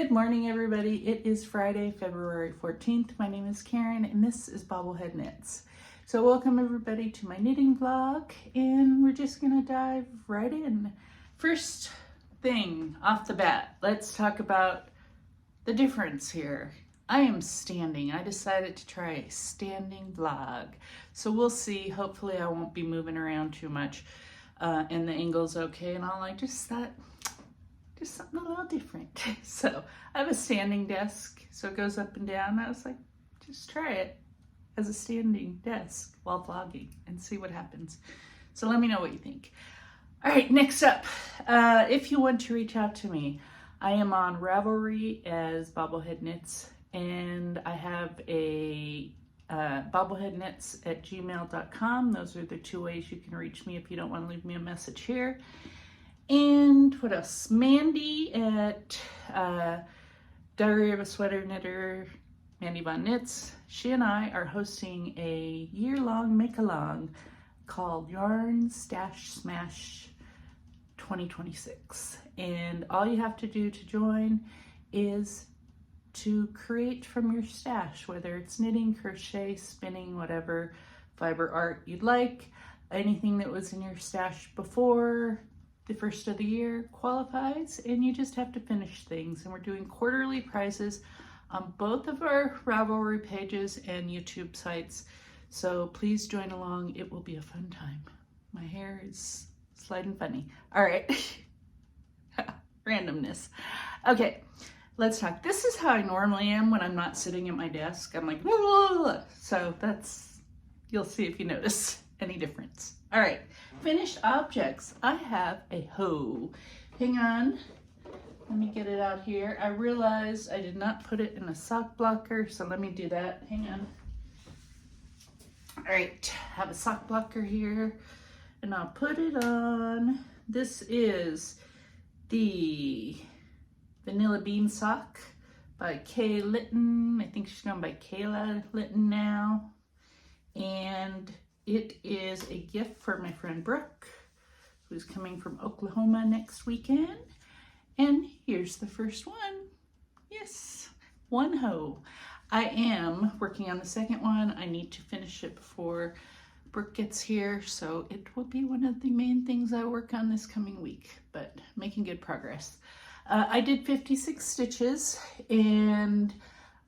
Good morning, everybody. It is Friday, February 14th. My name is Karen, and this is BobbleHeadKnits. So welcome, everybody, to my knitting vlog, and we're just going to dive right in. First thing off the bat, let's talk about the difference here. I am standing. I decided to try a standing vlog. So we'll see. Hopefully I won't be moving around too much, and the angle's okay and all. I just thought, just something a little different. So I have a standing desk, so it goes up and down. I was like, just try it as a standing desk while vlogging and see what happens. So let me know what you think. All right, next up, if you want to reach out to me, I am on Ravelry as BobbleHeadKnits, and I have a BobbleHeadKnits@gmail.com. Those are the two ways you can reach me if you don't want to leave me a message here. And what else? Mandy at Diary of a Sweater Knitter, Mandy Von Knits. She and I are hosting a year-long make-along called Yarn Stash Smash 2026. And all you have to do to join is to create from your stash, whether it's knitting, crochet, spinning, whatever fiber art you'd like. Anything that was in your stash before the first of the year qualifies, and you just have to finish things. And we're doing quarterly prizes on both of our Ravelry pages and YouTube sites. So please join along. It will be a fun time. My hair is sliding funny. All right. Randomness. Okay, let's talk. This is how I normally am when I'm not sitting at my desk. I'm like, blah, blah, blah. So that's, you'll see if you notice any difference. All right, finished objects. I have a hoe. Hang on, let me get it out here. I realized I did not put it in a sock blocker, so let me do that. Hang on. All right, I have a sock blocker here, and I'll put it on. This is the Vanilla Bean Sock by Kay Litton. I think she's gone by Kayla Litton now. And it is a gift for my friend Brooke, who's coming from Oklahoma next weekend. And here's the first one. Yes, one hoe. I am working on the second one. I need to finish it before Brooke gets here, so it will be one of the main things I work on this coming week, but making good progress. I did 56 stitches, and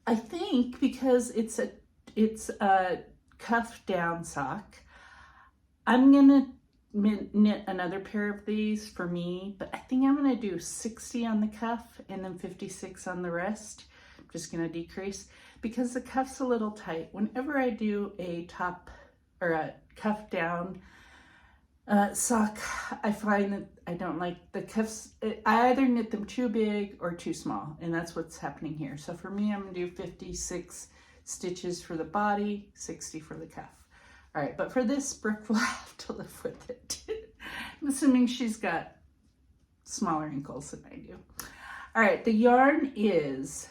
I think because it's a cuff down sock, I'm gonna knit another pair of these for me, but I think I'm gonna do 60 on the cuff and then 56 on the rest. I'm just gonna decrease because the cuff's a little tight. Whenever I do a top or a cuff down sock, I find that I don't like the cuffs. I either knit them too big or too small, and that's what's happening here. So for me, I'm gonna do 56 stitches for the body, 60 for the cuff. All right, but for this, Brooke will have to live with it. I'm assuming she's got smaller ankles than I do. All right, the yarn is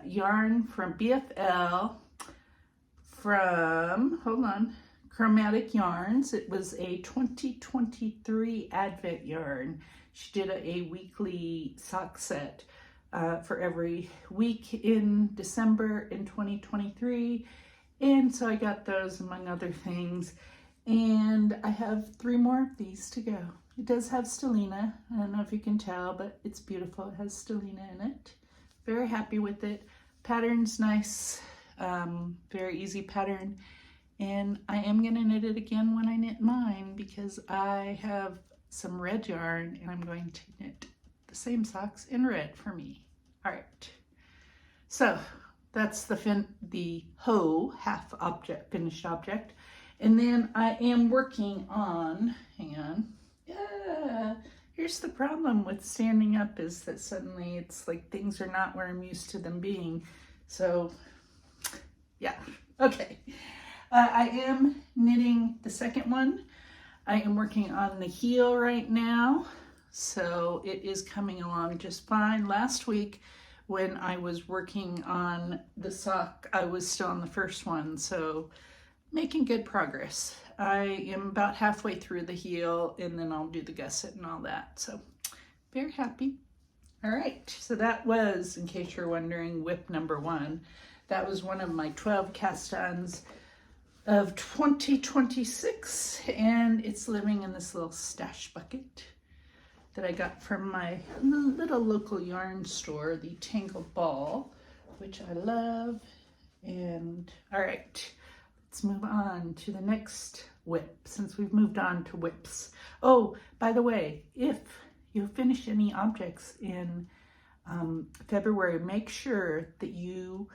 yarn from BFL from, hold on, Chromatic Yarns. It was a 2023 Advent yarn. She did a weekly sock set for every week in December in 2023. And so I got those among other things. And I have 3 more of these to go. It does have stellina. I don't know if you can tell, but it's beautiful. It has stellina in it. Very happy with it. Pattern's nice. Very easy pattern. And I am gonna knit it again when I knit mine because I have some red yarn and I'm going to knit the same socks in red for me. All right, so that's the hoe half object, finished object. And then I am working on, hang on, here's the problem with standing up is that suddenly it's like things are not where I'm used to them being. So yeah, okay. I am knitting the second one. I am working on the heel right now, so it is coming along just fine. Last week when I was working on the sock, I was still on the first one, so making good progress. I am about halfway through the heel, and then I'll do the gusset and all that, so very happy. All right, so that was, in case you're wondering, whip number 1. That was one of my 12 cast-ons of 2026, and it's living in this little stash bucket that I got from my little local yarn store, the Tangle Ball, which I love. And all right, let's move on to the next whip, since we've moved on to whips. Oh, by the way, if you finish any objects in February, make sure that you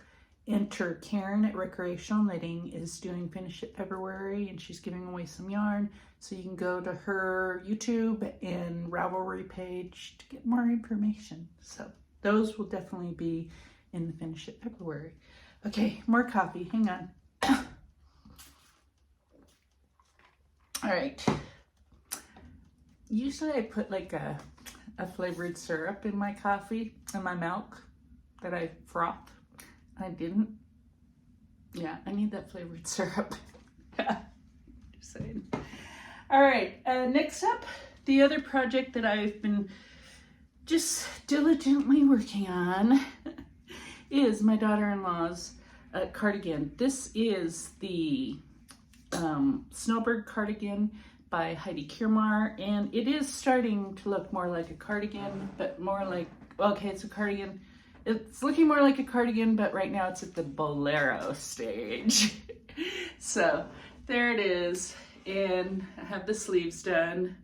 enter Karen at Recreational Knitting is doing Finish It February, and she's giving away some yarn. So you can go to her YouTube and Ravelry page to get more information. So those will definitely be in the Finish It February. Okay, more coffee. Hang on. All right. Usually I put like a flavored syrup in my coffee and my milk that I froth. I didn't. Yeah, I need that flavored syrup. Just saying. All right, next up, the other project that I've been just diligently working on is my daughter-in-law's cardigan. This is the Snowbird cardigan by Heidi Kiermar, and it is starting to look more like a cardigan, but more like, okay, it's a cardigan. It's looking more like a cardigan, but right now it's at the bolero stage. So there it is, and I have the sleeves done.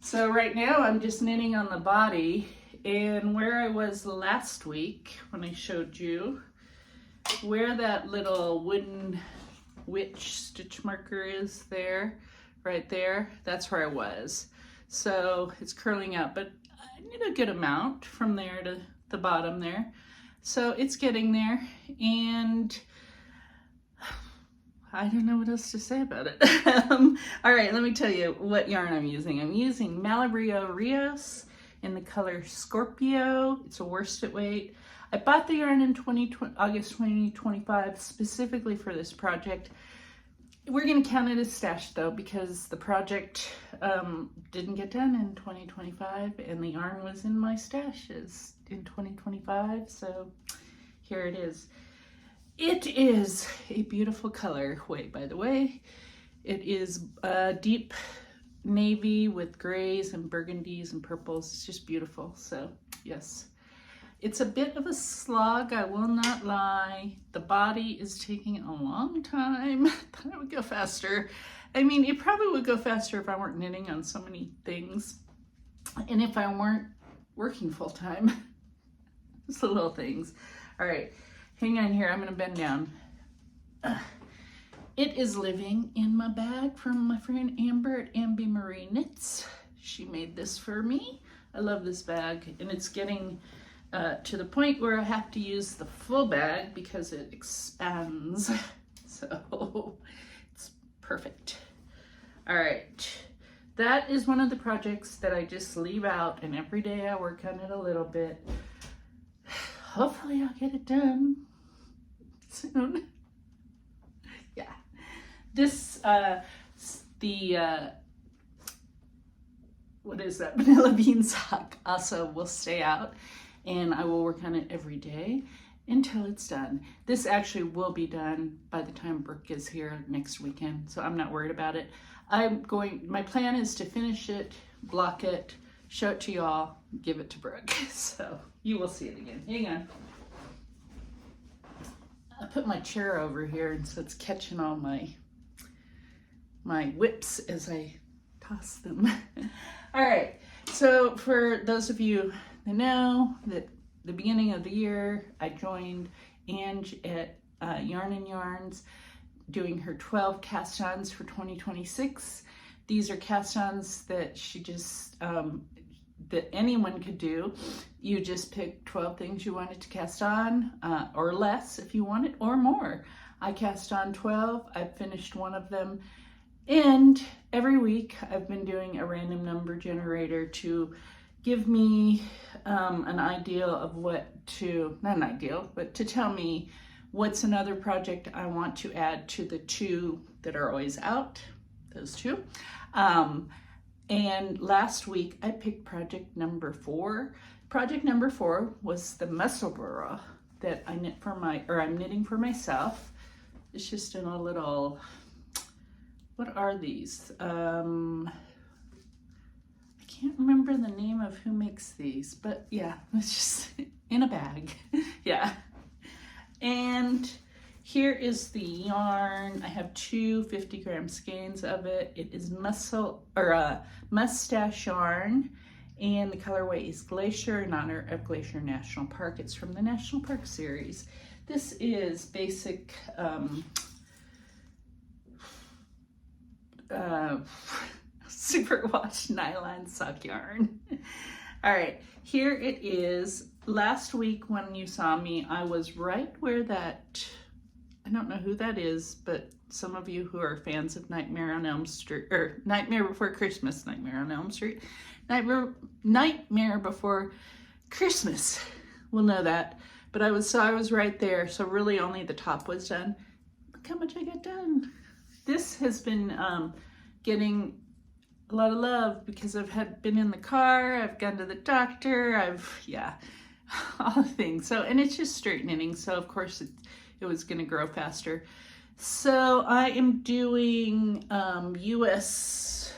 So right now I'm just knitting on the body, and where I was last week when I showed you where that little wooden witch stitch marker is there, right there, that's where I was. So it's curling up, but I need a good amount from there to the bottom there. So it's getting there, and I don't know what else to say about it. All right, let me tell you what yarn I'm using. I'm using Malabrio Rios in the color Scorpio. It's a worsted weight. I bought the yarn in August 2025 specifically for this project. We're going to count it as stash though, because the project didn't get done in 2025 and the yarn was in my stashes in 2025. So here it is. It is a beautiful color. Wait, by the way, it is a deep navy with grays and burgundies and purples. It's just beautiful. So yes. It's a bit of a slog, I will not lie. The body is taking a long time. I thought it would go faster. I mean, it probably would go faster if I weren't knitting on so many things. And if I weren't working full time. Just the little things. All right, hang on here. I'm gonna bend down. It is living in my bag from my friend Amber at Amby Marie Knits. She made this for me. I love this bag, and it's getting to the point where I have to use the full bag because it expands. So it's perfect. All right, that is one of the projects that I just leave out, and every day I work on it a little bit. Hopefully I'll get it done soon. Yeah, this what is that, vanilla bean sock also will stay out, and I will work on it every day until it's done. This actually will be done by the time Brooke is here next weekend, so I'm not worried about it. My plan is to finish it, block it, show it to y'all, give it to Brooke. So you will see it again. Hang on. I put my chair over here, and so it's catching all my whips as I toss them. All right, so for those of you that know that the beginning of the year, I joined Ange at Yarn and Yarns doing her 12 cast-ons for 2026. These are cast-ons that she just, that anyone could do. You just pick 12 things you wanted to cast on, or less if you want it, or more. I cast on 12, I've finished one of them, and every week I've been doing a random number generator to give me an idea of what to, not an ideal, but to tell me what's another project I want to add to the 2 that are always out, those 2. And last week I picked project number 4. Project number 4 was the musselburgh that I'm knitting for myself. It's just in a little, what are these? I can't remember the name of who makes these, but yeah, it's just in a bag. Yeah. And here is the yarn. I have two 50-gram skeins of it. It is mustache yarn, and the colorway is Glacier in honor of Glacier National Park. It's from the National Park series. This is basic superwash nylon sock yarn. All right, here it is. Last week when you saw me, I was right where that, I don't know who that is, but some of you who are fans of Nightmare on Elm Street, or Nightmare Before Christmas, Nightmare on Elm Street, Nightmare Before Christmas will know that. But I was right there, so really only the top was done. Look how much I got done. This has been getting a lot of love because I've been in the car, I've gone to the doctor, all the things. So, and it's just straight knitting, so of course it was going to grow faster. So I am doing US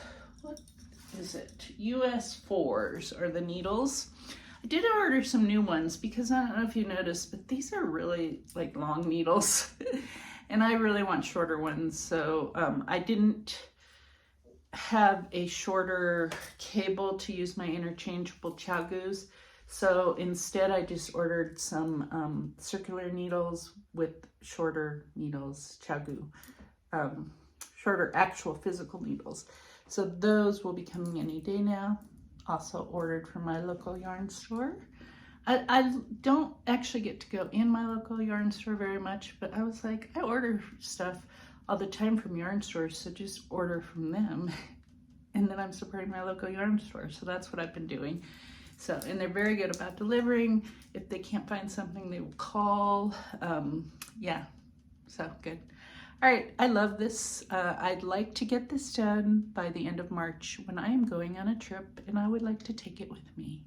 4s are the needles. I did order some new ones because I don't know if you noticed, but these are really like long needles and I really want shorter ones. So I didn't have a shorter cable to use my interchangeable chagoos. So instead I just ordered some circular needles with shorter needles, chagoo, shorter actual physical needles. So those will be coming any day now. Also ordered from my local yarn store. I don't actually get to go in my local yarn store very much, but I was like, I order stuff all the time from yarn stores, so just order from them. And then I'm supporting my local yarn store. So that's what I've been doing. So, and they're very good about delivering. If they can't find something, they will call. Yeah, so good. All right, I love this. I'd like to get this done by the end of March when I am going on a trip, and I would like to take it with me.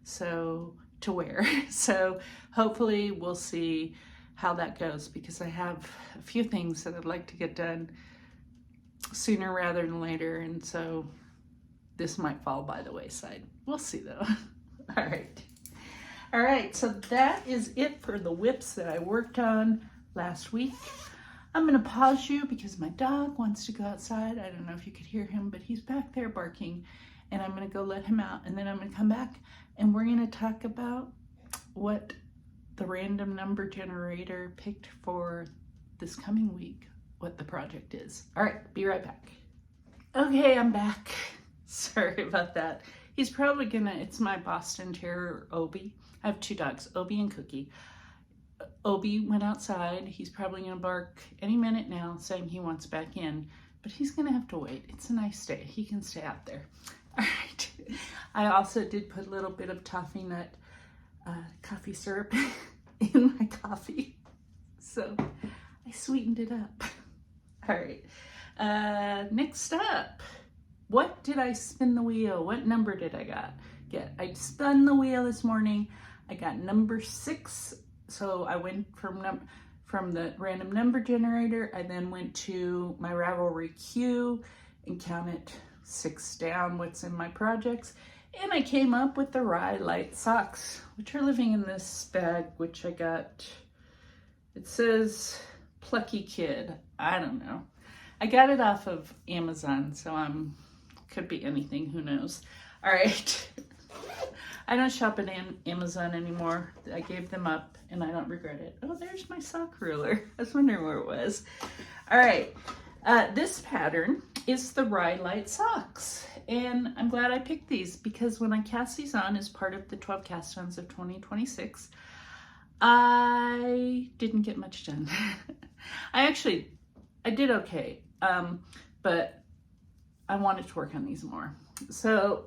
So, to wear. So hopefully we'll see how that goes, because I have a few things that I'd like to get done sooner rather than later, and so this might fall by the wayside. We'll see though. All right, so that is it for the whips that I worked on last week. I'm gonna pause you because my dog wants to go outside. I don't know if you could hear him, but he's back there barking, and I'm gonna go let him out, and then I'm gonna come back and we're gonna talk about what the random number generator picked for this coming week, what the project is. All right, be right back. Okay, I'm back. Sorry about that. He's probably it's my Boston Terrier, Obi. I have two dogs, Obi and Cookie. Obi went outside. He's probably gonna bark any minute now saying he wants back in, but he's gonna have to wait. It's a nice day. He can stay out there. All right. I also did put a little bit of toffee nut coffee syrup in my coffee. So I sweetened it up. All right. Next up, what did I spin the wheel? What number did I get? I spun the wheel this morning. I got number 6. So I went from the random number generator. I then went to my Ravelry queue and counted 6 down what's in my projects. And I came up with the Rye Light socks, which are living in this bag, which I got. It says Plucky Kid. I don't know. I got it off of Amazon, so could be anything, who knows. All right. I don't shop at Amazon anymore. I gave them up and I don't regret it. Oh, there's my sock ruler. I was wondering where it was. All right. This pattern is the Rye Light socks. And I'm glad I picked these because when I cast these on as part of the 12 cast-ons of 2026, I didn't get much done. I did okay, but I wanted to work on these more. So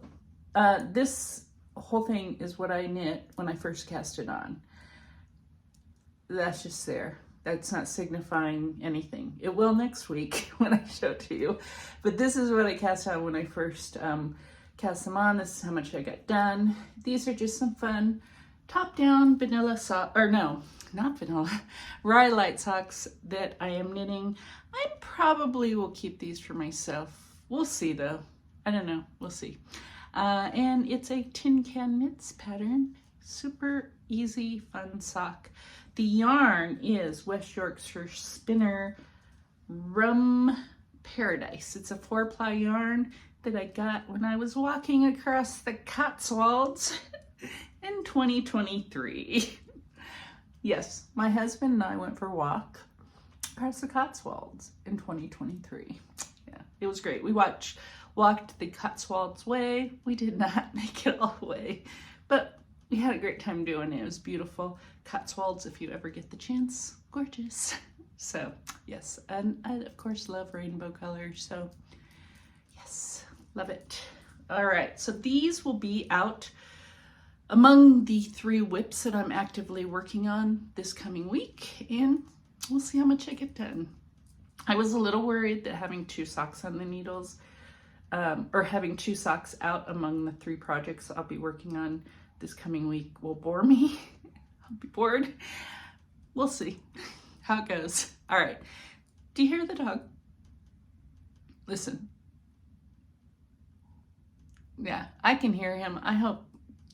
this whole thing is what I knit when I first cast it on. That's just there. that's not signifying anything. It will next week when I show it to you. But this is what I cast on when I first cast them on. This is how much I got done. These are just some fun top-down vanilla sock, or no, not vanilla, Rhyolite socks that I am knitting. I probably will keep these for myself. We'll see though. I don't know. We'll see. And it's a Tin Can Knits pattern. Super easy, fun sock. The yarn is West Yorkshire Spinner Rum Paradise. It's a 4-ply yarn that I got when I was walking across the Cotswolds in 2023. Yes, my husband and I went for a walk across the Cotswolds in 2023. Yeah, it was great. We walked the Cotswolds way. We did not make it all the way, but we had a great time doing it. It was beautiful. Cotswolds, if you ever get the chance, gorgeous. So yes, and I of course love rainbow colors, so yes, love it. All right, so these will be out among the 3 whips that I'm actively working on this coming week, and we'll see how much I get done. I was a little worried that having 2 socks on the needles, or having 2 socks out among the 3 projects I'll be working on this coming week will bore me. I'll be bored. We'll see how it goes. All right. Do you hear the dog? Listen. Yeah, I can hear him. I hope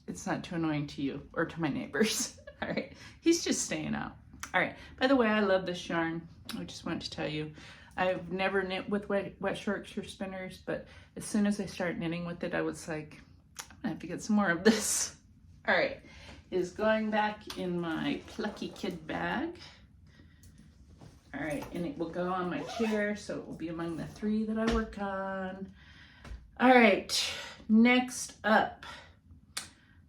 it's not too annoying to you or to my neighbors. All right. He's just staying out. All right. By the way, I love this yarn. I just wanted to tell you. I've never knit with West Yorkshire spinners, but as soon as I started knitting with it, I was like, I'm gonna have to get some more of this. All right, it is going back in my Plucky Kid bag. All right, and it will go on my chair, so it will be among the 3 that I work on. All right, next up.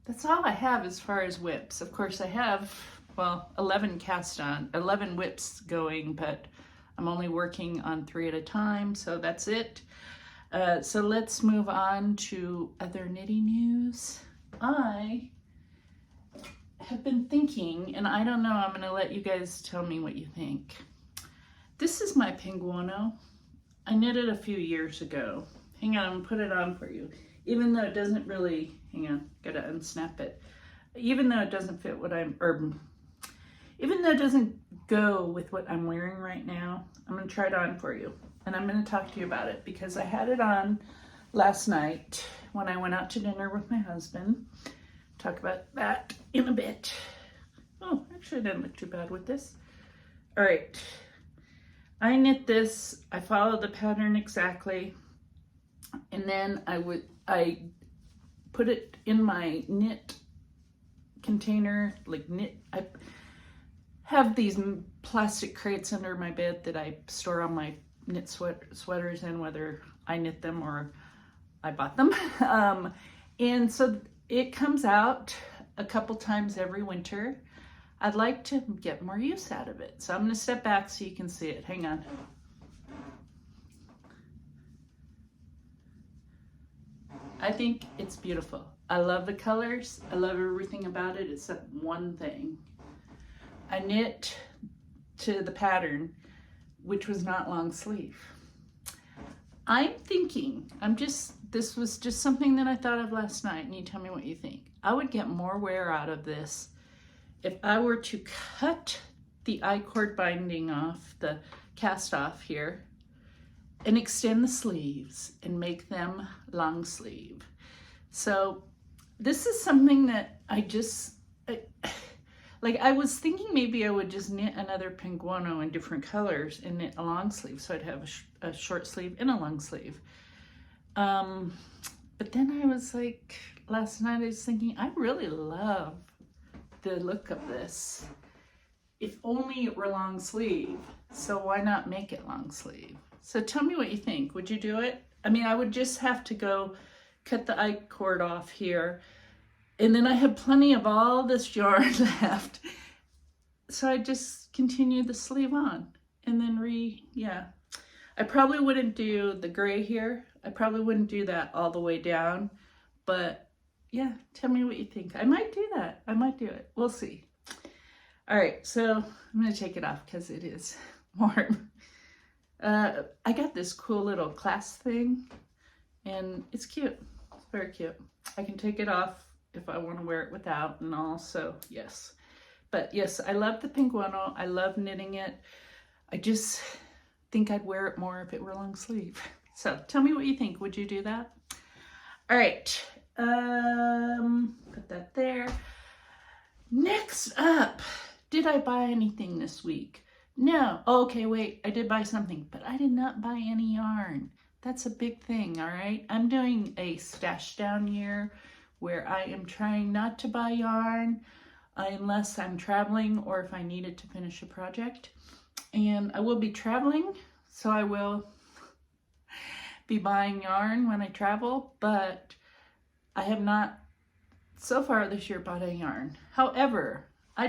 That's all I have as far as whips. Of course, I have, well, 11 whips going, but I'm only working on 3 at a time, so that's it. So let's move on to other knitting news. I have been thinking, and I don't know, I'm gonna let you guys tell me what you think. This is my Pinguono. I knitted a few years ago. Hang on, I'm gonna put it on for you. Even though it doesn't really, hang on, gotta unsnap it. Even though it doesn't fit what even though it doesn't go with what I'm wearing right now, I'm gonna try it on for you. And I'm gonna talk to you about it because I had it on last night when I went out to dinner with my husband. Talk about that in a bit. Oh, actually it didn't look too bad with this. All right, I knit this, I followed the pattern exactly. And then I put it in my knit container, I have these plastic crates under my bed that I store all my knit sweaters in, whether I knit them or I bought them. And so it comes out a couple times every winter. I'd like to get more use out of it. So I'm gonna step back so you can see it. Hang on. I think it's beautiful. I love the colors. I love everything about it except one thing. I knit to the pattern, which was not long sleeve. I'm thinking, this was just something that I thought of last night, and you tell me what you think. I would get more wear out of this if I were to cut the I-cord binding off, the cast off here, and extend the sleeves and make them long sleeve. So this is something that I was thinking maybe I would just knit another Pinguono in different colors and knit a long sleeve, so I'd have a short sleeve and a long sleeve. But then I was like, last night I was thinking, I really love the look of this. If only it were long sleeve, so why not make it long sleeve? So tell me what you think. Would you do it? I mean, I would just have to go cut the I-cord off here, and then I have plenty of all this yarn left. So I just continue the sleeve on and then I probably wouldn't do the gray here. I probably wouldn't do that all the way down, but yeah, tell me what you think. I might do that. I might do it. We'll see. All right, so I'm going to take it off because it is warm. I got this cool little clasp thing, and it's cute. It's very cute. I can take it off if I want to wear it without, and also, yes. But yes, I love the pink one. I love knitting it. I just think I'd wear it more if it were long sleeve. So tell me what you think. Would you do that? All right. Put that there. Next up, did I buy anything this week? No. Okay, wait. I did buy something, but I did not buy any yarn. That's a big thing, all right? I'm doing a stash down year where I am trying not to buy yarn unless I'm traveling or if I need it to finish a project. And I will be traveling, so I will be buying yarn when I travel, but I have not so far this year bought a yarn. However, I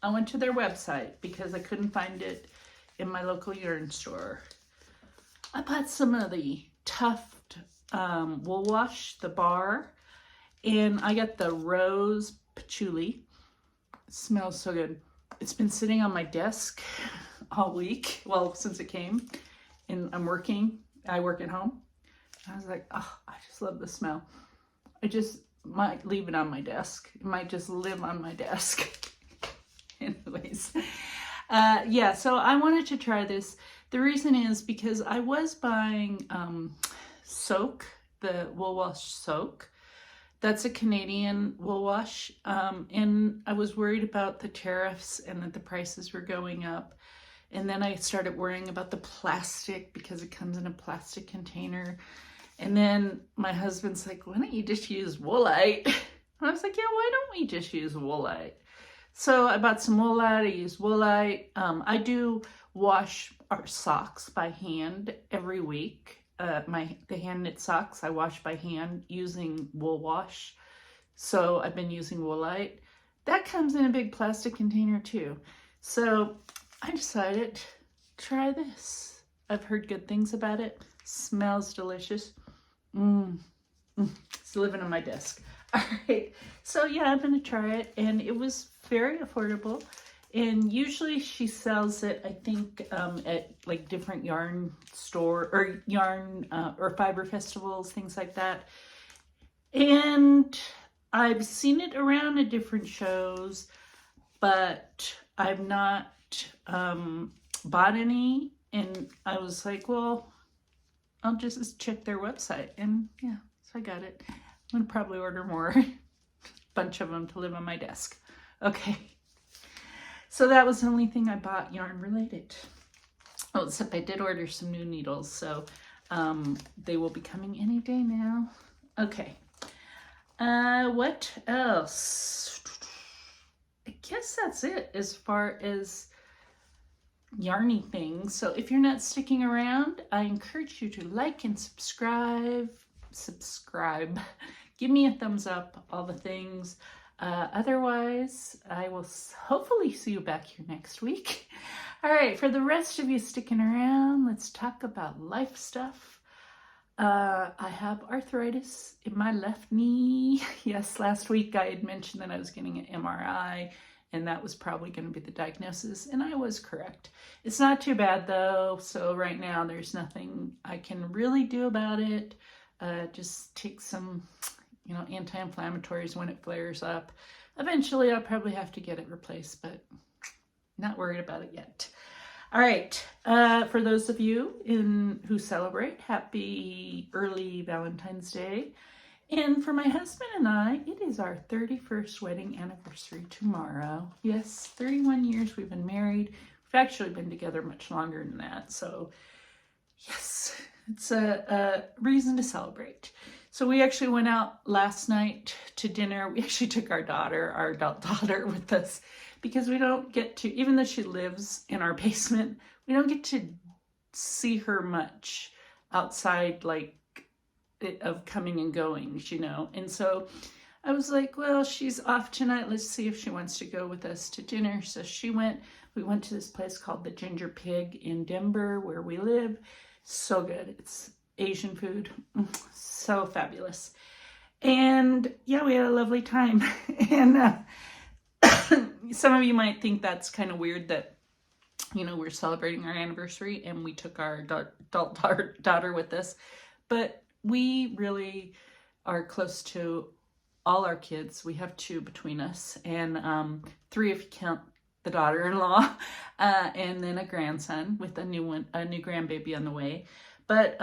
went to their website because I couldn't find it in my local yarn store. I bought some of the Tuft wool wash, the bar, and I got the rose patchouli. It smells so good. It's been sitting on my desk all week, well, since it came, and I work at home. I was like, oh, I just love the smell. I just might leave it on my desk. It might just live on my desk. Anyways, yeah, so I wanted to try this. The reason is because I was buying Soak, the wool wash Soak. That's a Canadian wool wash, and I was worried about the tariffs and that the prices were going up. And then I started worrying about the plastic because it comes in a plastic container. And then my husband's like, why don't you just use Woolite? And I was like, yeah, why don't we just use Woolite? So I bought some Woolite, I use Woolite. I do wash our socks by hand every week. The hand knit socks I wash by hand using wool wash. So I've been using Woolite. That comes in a big plastic container too. So I decided, try this. I've heard good things about it. Smells delicious. It's living on my desk. All right, so yeah, I'm gonna try it, and it was very affordable. And usually she sells it, I think, at like different yarn store or yarn or fiber festivals, things like that. And I've seen it around at different shows, but I've not bought any. And I was like, well, I'll just check their website. And yeah, so I got it. I'm gonna probably order more, a bunch of them to live on my desk. Okay. So that was the only thing I bought yarn related. Oh, except I did order some new needles, so they will be coming any day now. Okay. What else? I guess that's it as far as yarny things. So if you're not sticking around, I encourage you to like and subscribe. Give me a thumbs up, all the things. Otherwise, I will hopefully see you back here next week. All right, for the rest of you sticking around, let's talk about life stuff. I have arthritis in my left knee. Yes, last week I had mentioned that I was getting an MRI, and that was probably going to be the diagnosis, and I was correct. It's not too bad though, so right now there's nothing I can really do about it. Just take some anti-inflammatories when it flares up. Eventually I'll probably have to get it replaced, but not worried about it yet. All right, for those of you who celebrate, happy early Valentine's Day. And for my husband and I, it is our 31st wedding anniversary tomorrow. Yes, 31 years we've been married. We've actually been together much longer than that. So yes, it's a reason to celebrate. So we actually went out last night to dinner. We actually took our adult daughter with us because we don't get to, even though she lives in our basement, we don't get to see her much outside of coming and going, And so I was like, well, she's off tonight. Let's see if she wants to go with us to dinner. So she went. We went to this place called the Ginger Pig in Denver where we live. So good. It's Asian food. So fabulous. And yeah, we had a lovely time. And some of you might think that's kind of weird that, you know, we're celebrating our anniversary and we took our adult daughter with us. But we really are close to all our kids. We have 2 between us, and 3 if you count the daughter-in-law, and then a grandson with a new grandbaby on the way. But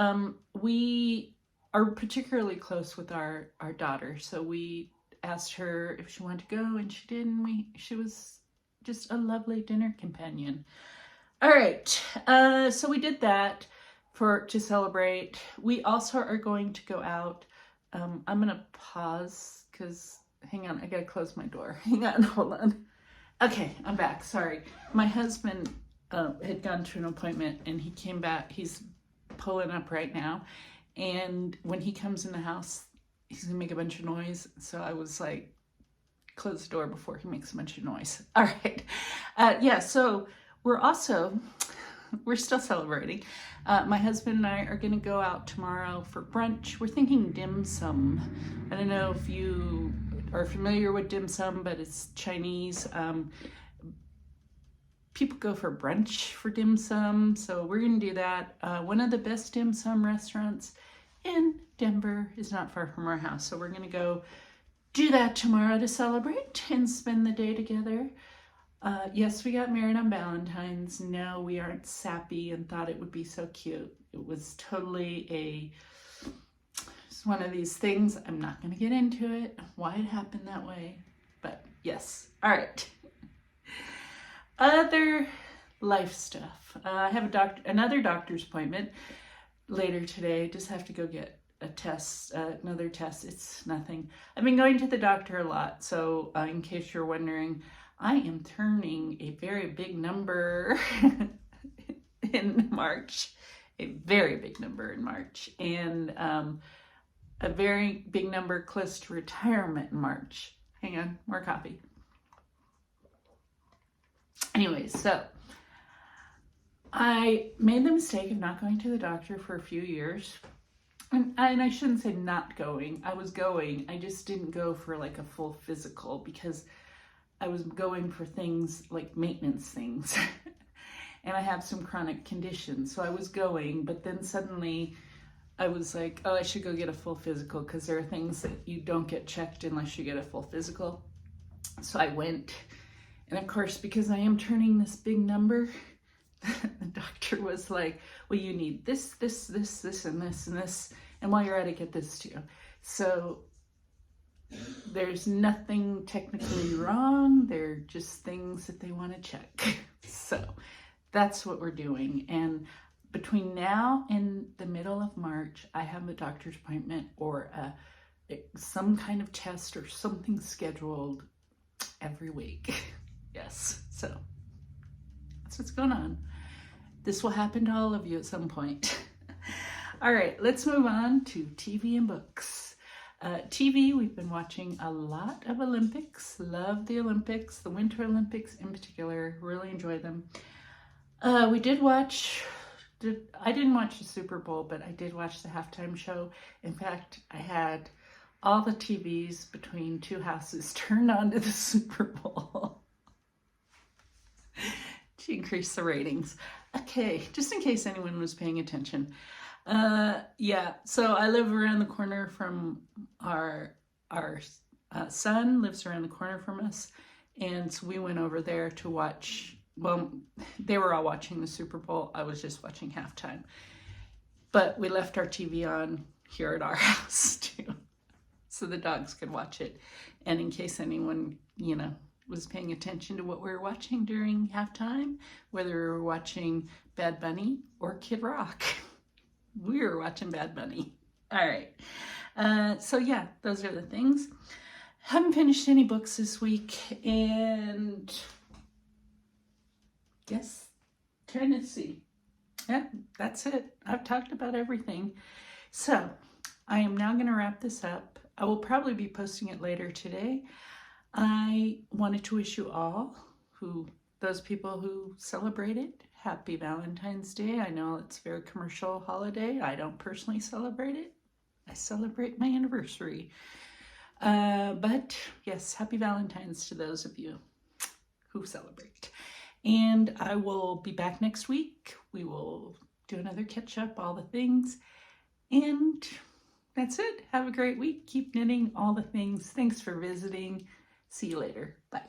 we are particularly close with our daughter. So we asked her if she wanted to go, and she did, and she was just a lovely dinner companion. All right, so we did that to celebrate. We also are going to go out. I'm gonna pause because, hang on, I gotta close my door. Hang on, hold on. Okay, I'm back. Sorry, my husband had gone to an appointment and he came back. He's pulling up right now, and when he comes in the house, he's gonna make a bunch of noise. So I was like, close the door before he makes a bunch of noise. All right, yeah. So we're still celebrating. My husband and I are gonna go out tomorrow for brunch. We're thinking dim sum. I don't know if you are familiar with dim sum, but it's Chinese. People go for brunch for dim sum, so we're gonna do that. One of the best dim sum restaurants in Denver is not far from our house, so we're gonna go do that tomorrow to celebrate and spend the day together. Yes, we got married on Valentine's. No, we aren't sappy and thought it would be so cute. It was totally it's one of these things. I'm not going to get into it, why it happened that way, but yes. All right. Other life stuff. I have another doctor's appointment later today. Just have to go get a test, another test. It's nothing. I've been going to the doctor a lot, so in case you're wondering, I am turning a very big number in March, a very big number in March, and a very big number close to retirement in March. Hang on, more coffee. Anyway, so I made the mistake of not going to the doctor for a few years. And I shouldn't say not going. I was going. I just didn't go for like a full physical because I was going for things like maintenance things. And I have some chronic conditions. So I was going, but then suddenly I was like, oh, I should go get a full physical because there are things that you don't get checked unless you get a full physical. So I went. And of course, because I am turning this big number, the doctor was like, well, you need this, this, this, this, and this, and this. And while you're at it, get this too. So there's nothing technically wrong. They're just things that they want to check. So that's what we're doing. And between now and the middle of March, I have a doctor's appointment or some kind of test or something scheduled every week. Yes, so that's what's going on. This will happen to all of you at some point. All right, let's move on to TV and books. TV, we've been watching a lot of Olympics. Love the Olympics, the Winter Olympics in particular. Really enjoy them. We did watch, I didn't watch the Super Bowl, but I did watch the halftime show. In fact, I had all the TVs between 2 houses turned on to the Super Bowl to increase the ratings. Okay, just in case anyone was paying attention. Yeah, so I live around the corner from our son lives around the corner from us, and so we went over there to watch. Well, they were all watching the Super Bowl. I was just watching halftime, but we left our TV on here at our house too, so the dogs could watch it. And in case anyone, was paying attention to what we were watching during halftime, whether we were watching Bad Bunny or Kid Rock. We were watching Bad Bunny. All right. So yeah, those are the things. Haven't finished any books this week, and guess trying to see. Yeah, that's it. I've talked about everything. So I am now going to wrap this up. I will probably be posting it later today. I wanted to wish you all, those people who celebrate it, happy Valentine's Day. I know it's a very commercial holiday. I don't personally celebrate it. I celebrate my anniversary. But yes, happy Valentine's to those of you. who celebrate. And I will be back next week. We will do another catch up, all the things. And that's it. Have a great week. Keep knitting, all the things. Thanks for visiting. See you later. Bye.